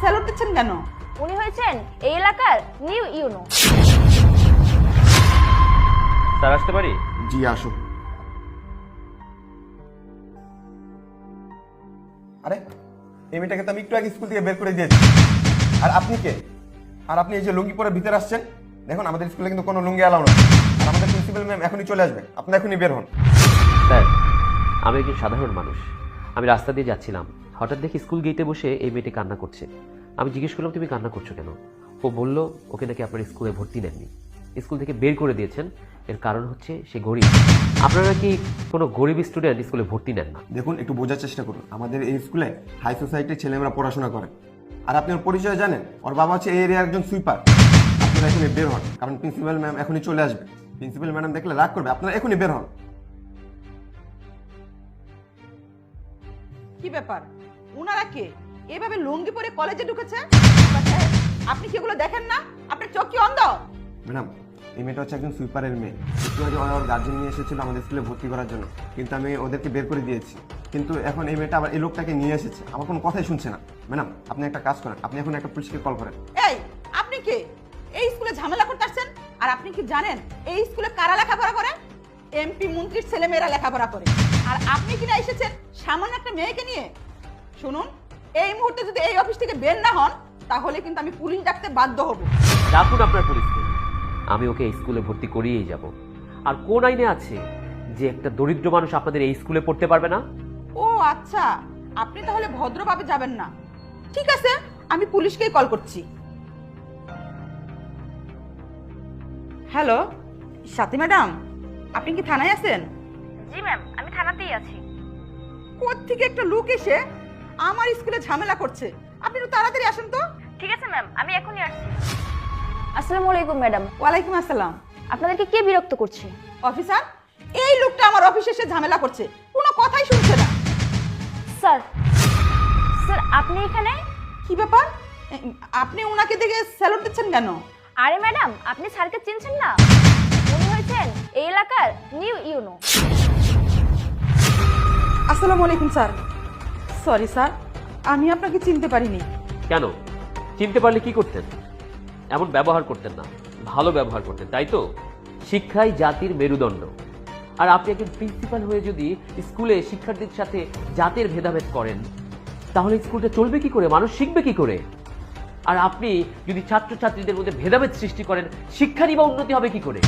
Salute দিচ্ছেন কেন? উনি হয়েছেন এই এলাকার নিউ ইউনো। স্যার আসতে পারি? জি আসো। আরে এই মেয়েটাকে তো আমি একটু আগে স্কুল থেকে বের করে দিয়েছি। আর আপনি কে? আর আপনি এই যে লুঙ্গি পরে ভিতরে আসছেন, দেখুন আমাদের স্কুলে কিন্তু কোনো লুঙ্গি অ্যালাউ না। আর আমাদের প্রিন্সিপাল ম্যাম এখনই চলে আসবে, আপনি এখনই বের হন। স্যার, আমি একজন সাধারণ মানুষ। আমি রাস্তা দিয়ে যাচ্ছিলাম, হঠাৎ দেখি স্কুল গেটে বসে এই মেয়েটি কান্না করছে। আমি জিজ্ঞেস করলাম, তুমি কান্না করছো কেন? ও বলল, ওকে নাকি আপনার স্কুলে ভর্তি নেননি, স্কুল থেকে বের করে দিয়েছেন। এর কারণ হচ্ছে সে গরিব। আপনারা কি কোনো গরিব স্টুডেন্ট স্কুলে ভর্তি নেন না? দেখুন একটু বোঝার চেষ্টা করুন, আমাদের এই স্কুলে হাই সোসাইটির ছেলেমেয়েরা পড়াশোনা করে। আর আপনি ওর পরিচয় জানেন? ওর বাবা হচ্ছে এই এরিয়ার একজন সুইপার। আপনারা এখনই বের হন, কারণ প্রিন্সিপাল ম্যাম এখনই চলে আসবে। প্রিন্সিপাল ম্যাডাম দেখলে রাগ করবে, আপনারা এখনই বের হন। কি ব্যাপার, উনারা কে এভাবে লুঙ্গি পরে কলেজে ঢুকেছে? আপনি কি এগুলো দেখেন না? আপনার চোখ কি অন্ধ? ম্যাডাম, এই মেয়েটা হচ্ছে একজন সুইপারের মেয়ে। একটু আগে ওর গার্জেন নিয়ে এসেছিল আমাদের স্কুলে ভর্তি করার জন্য, কিন্তু আমি ওদেরকে বের করে দিয়েছি। কিন্তু এখন এই মেয়েটা আবার এই লোকটাকে নিয়ে এসেছে, আমার কোনো কথাই শুনছে না। ম্যাডাম, আপনি একটা কাজ করেন, আপনি এখন একটা পুলিশকে কল করেন। এই, আপনি কে এই স্কুলে ঝামেলা করতে আসছেন? আর আপনি কি জানেন এই স্কুলে কারা লেখাপড়া করে? এমপি মন্ত্রীর ছেলেমেয়েরা লেখাপড়া করে। আর আপনি কিনা এসেছেন সামান্য একটা মেয়েকে নিয়ে? শুনুন, এই মুহূর্তে যদি এই অফিস থেকে বের না হন, তাহলে কিন্তু আমি পুলিশ ডাকতে বাধ্য হব। ডাকুন আপনার পুলিশকে, আমি ওকে এই স্কুলে ভর্তি করিয়েই যাব। আর কোন আইনে আছে যে একটা দরিদ্র মানুষ আপনাদের এই স্কুলে পড়তে পারবে না? ও আচ্ছা, আপনি তাহলে ভদ্রভাবে যাবেন না। ঠিক আছে, আমি পুলিশকেই কল করছি। হ্যালো, সাথী ম্যাডাম, আপনি কি থানায় আছেন? জি ম্যাম, আমি থানাতেই আছি। কোত্থেকে একটা লোক এসে আমার স্কুলে ঝামেলা করছে, আপনি একটু তাড়াতাড়ি আসেন তো। ঠিক আছে ম্যাম, আমি এখনই আসছি। আসসালামু আলাইকুম ম্যাডাম। ওয়ালাইকুম আসসালাম। আপনাদেরকে কে বিরক্ত করছে? অফিসার, এই লোকটা আমার অফিসে এসে ঝামেলা করছে, কোনো কথাই শুনছে না। স্যার, স্যার আপনি এখানে? কি ব্যাপার, আপনি ওনাকে দেখে স্যালুট দিচ্ছেন কেন? আরে ম্যাডাম, আপনি স্যারকে চিনছেন না? উনি হয়েছেন এই এলাকার নিউ ইউনো। আসসালামু আলাইকুম স্যার। সরি স্যার, আমি আপনাকে চিনতে পারিনি। কেন? চিনতে পারলে কি করতেন? এমন ব্যবহার করতেন না, ভালো ব্যবহার করতেন, তাই তো? শিক্ষাই জাতির মেরুদণ্ড। আর আপনি একজন প্রিন্সিপাল হয়ে যদি স্কুলে শিক্ষার্থীদের সাথে জাতের ভেদাভেদ করেন, তাহলে স্কুলটা চলবে কি করে? মানুষ শিখবে কি করে? আর আপনি যদি ছাত্রছাত্রীদের মধ্যে ভেদাভেদ সৃষ্টি করেন, শিক্ষারই বা উন্নতি হবে কি করে?